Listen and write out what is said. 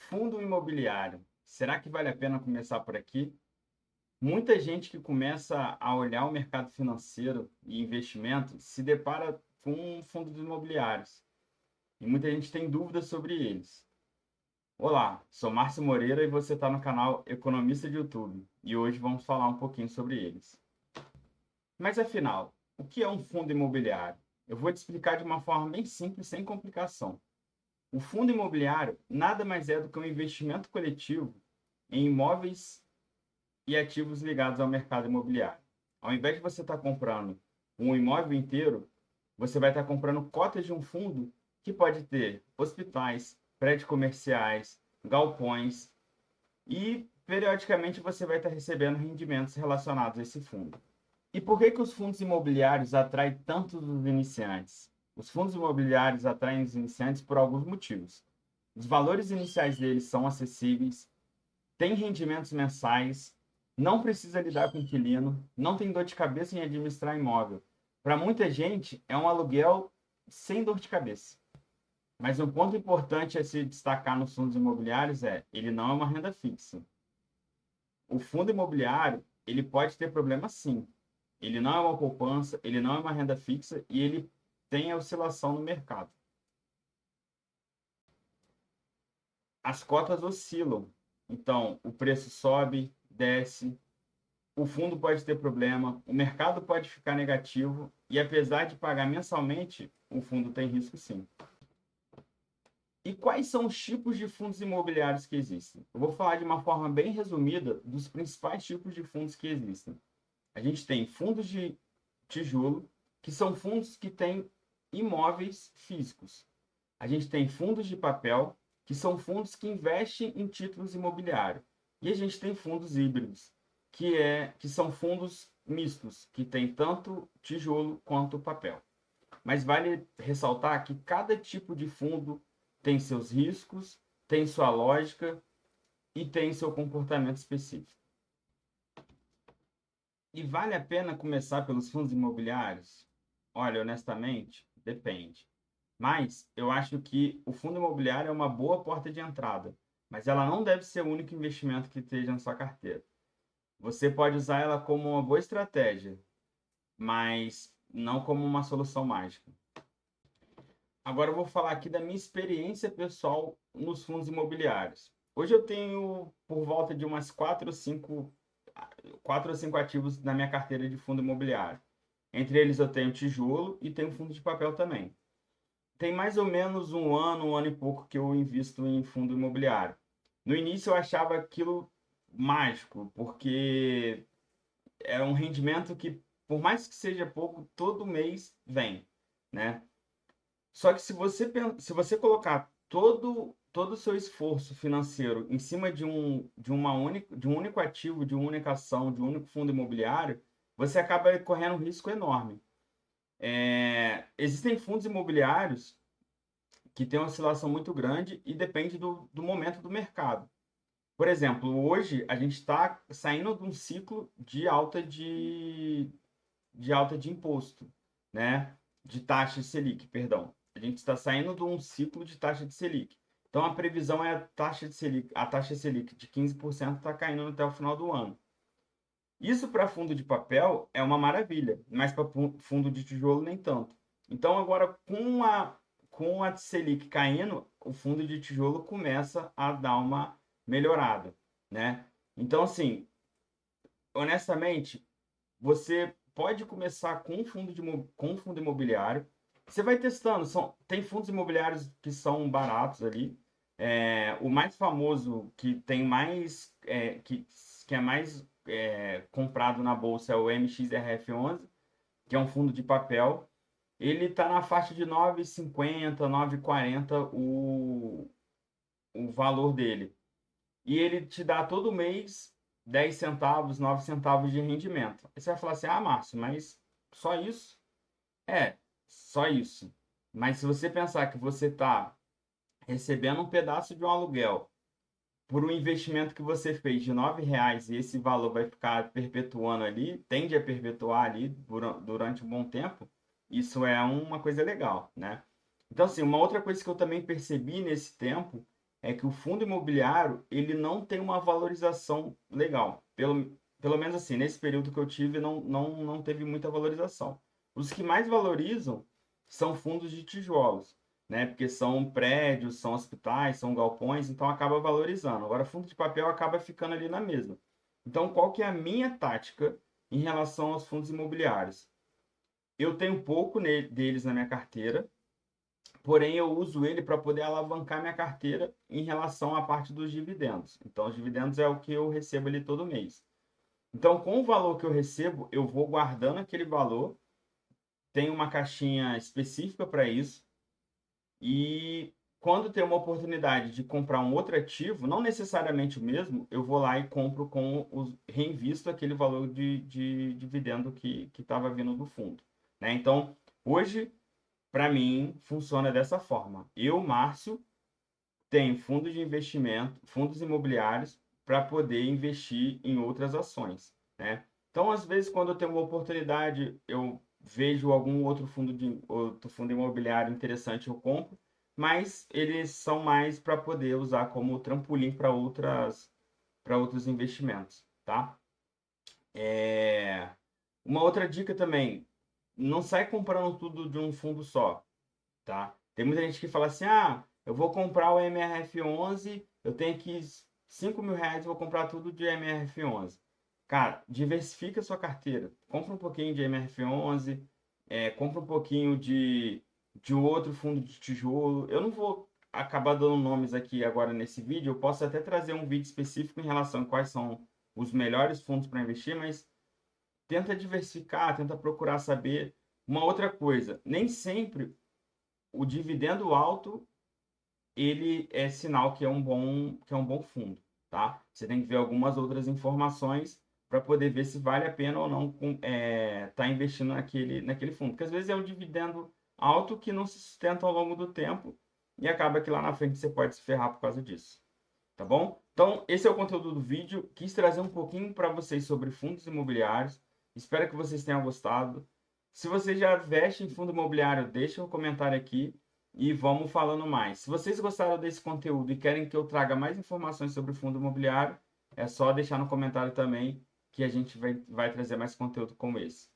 Fundo imobiliário. Será que vale a pena começar por aqui? Muita gente que começa a olhar o mercado financeiro e investimento se depara com fundos imobiliários. E muita gente tem dúvidas sobre eles. Olá, sou Márcio Moreira e você está no canal Economista de YouTube. E hoje vamos falar um pouquinho sobre eles. Mas afinal, o que é um fundo imobiliário? Eu vou te explicar de uma forma bem simples, sem complicação. O fundo imobiliário nada mais é do que um investimento coletivo em imóveis e ativos ligados ao mercado imobiliário. Ao invés de você estar comprando um imóvel inteiro, você vai estar comprando cotas de um fundo que pode ter hospitais, prédios comerciais, galpões e periodicamente você vai estar recebendo rendimentos relacionados a esse fundo. E por que os fundos imobiliários atraem tanto os iniciantes? Os fundos imobiliários atraem os iniciantes por alguns motivos. Os valores iniciais deles são acessíveis, tem rendimentos mensais, não precisa lidar com inquilino, não tem dor de cabeça em administrar imóvel. Para muita gente, é um aluguel sem dor de cabeça. Mas um ponto importante a se destacar nos fundos imobiliários é, ele não é uma renda fixa. O fundo imobiliário, ele pode ter problema sim. Ele não é uma poupança, ele não é uma renda fixa e ele tem a oscilação no mercado. As cotas oscilam. Então, o preço sobe, desce, o fundo pode ter problema, o mercado pode ficar negativo e apesar de pagar mensalmente, o fundo tem risco sim. E quais são os tipos de fundos imobiliários que existem? Eu vou falar de uma forma bem resumida dos principais tipos de fundos que existem. A gente tem fundos de tijolo, que são fundos que têm imóveis físicos. A gente tem fundos de papel, que são fundos que investem em títulos imobiliários. E a gente tem fundos híbridos, que são fundos mistos, que tem tanto tijolo quanto papel. Mas vale ressaltar que cada tipo de fundo tem seus riscos, tem sua lógica e tem seu comportamento específico. E vale a pena começar pelos fundos imobiliários? Olha, honestamente, depende. Mas eu acho que o fundo imobiliário é uma boa porta de entrada, mas ela não deve ser o único investimento que esteja na sua carteira. Você pode usar ela como uma boa estratégia, mas não como uma solução mágica. Agora eu vou falar aqui da minha experiência pessoal nos fundos imobiliários. Hoje eu tenho por volta de umas 4 ou 5 ativos na minha carteira de fundo imobiliário. Entre eles eu tenho tijolo e tenho fundo de papel também. Tem mais ou menos um ano e pouco que eu invisto em fundo imobiliário. No início eu achava aquilo mágico, porque é um rendimento que, por mais que seja pouco, todo mês vem, né? Só que se você colocar todo o seu esforço financeiro em cima de um único ativo, de uma única ação, de um único fundo imobiliário, você acaba correndo um risco enorme. Existem fundos imobiliários que têm uma oscilação muito grande e depende do momento do mercado. Por exemplo, hoje a gente está saindo de um ciclo de alta de imposto, né? De taxa Selic, perdão. A gente está saindo de um ciclo de taxa de Selic. Então a previsão é a taxa Selic de 15% está caindo até o final do ano. Isso para fundo de papel é uma maravilha, mas para fundo de tijolo nem tanto. Então agora com a Selic caindo, o fundo de tijolo começa a dar uma melhorada, né? Então assim, honestamente, você pode começar com um fundo imobiliário. Você vai testando. Tem fundos imobiliários que são baratos ali. O mais famoso, que tem mais, que é mais comprado na bolsa é o MXRF11, que é um fundo de papel. Ele está na faixa de 9,50, 9,40 o valor dele. E ele te dá todo mês 10 centavos, 9 centavos de rendimento. Aí você vai falar assim: ah, Márcio, mas só isso? Só isso. Mas se você pensar que você está recebendo um pedaço de um aluguel por um investimento que você fez de R$ 9 e esse valor vai ficar perpetuando ali, tende a perpetuar ali durante um bom tempo, isso é uma coisa legal, né? Então, assim, uma outra coisa que eu também percebi nesse tempo é que o fundo imobiliário, ele não tem uma valorização legal. Pelo menos assim, nesse período que eu tive, não teve muita valorização. Os que mais valorizam são fundos de tijolos, né? Porque são prédios, são hospitais, são galpões, então acaba valorizando. Agora, fundo de papel acaba ficando ali na mesma. Então, qual que é a minha tática em relação aos fundos imobiliários? Eu tenho pouco deles na minha carteira, porém eu uso ele para poder alavancar minha carteira em relação à parte dos dividendos. Então, os dividendos é o que eu recebo ali todo mês. Então, com o valor que eu recebo, eu vou guardando aquele valor, tem uma caixinha específica para isso, e quando tem uma oportunidade de comprar um outro ativo, não necessariamente o mesmo, eu vou lá e compro reinvisto aquele valor de dividendo que estava vindo do fundo, né? Então, hoje, para mim, funciona dessa forma. Eu, Márcio, tenho fundos de investimento, fundos imobiliários, para poder investir em outras ações, né? Então, às vezes, quando eu tenho uma oportunidade, eu vejo algum outro fundo imobiliário interessante, eu compro, mas eles são mais para poder usar como trampolim para outros investimentos, tá? Uma outra dica também, não sai comprando tudo de um fundo só, tá? Tem muita gente que fala assim, ah, eu vou comprar o MRF11, eu tenho aqui 5 mil reais, eu vou comprar tudo de MRF11. Cara, diversifica a sua carteira. Compra um pouquinho de MRF11, compra um pouquinho de outro fundo de tijolo. Eu não vou acabar dando nomes aqui agora nesse vídeo, eu posso até trazer um vídeo específico em relação a quais são os melhores fundos para investir, mas tenta diversificar, tenta procurar saber. Uma outra coisa, nem sempre o dividendo alto, ele é sinal que é um bom fundo, tá? Você tem que ver algumas outras informações para poder ver se vale a pena ou não tá investindo naquele fundo. Porque às vezes é um dividendo alto que não se sustenta ao longo do tempo e acaba que lá na frente você pode se ferrar por causa disso, tá bom? Então, esse é o conteúdo do vídeo. Quis trazer um pouquinho para vocês sobre fundos imobiliários. Espero que vocês tenham gostado. Se você já investe em fundo imobiliário, deixa um comentário aqui e vamos falando mais. Se vocês gostaram desse conteúdo e querem que eu traga mais informações sobre fundo imobiliário, é só deixar no comentário também que a gente vai trazer mais conteúdo como esse.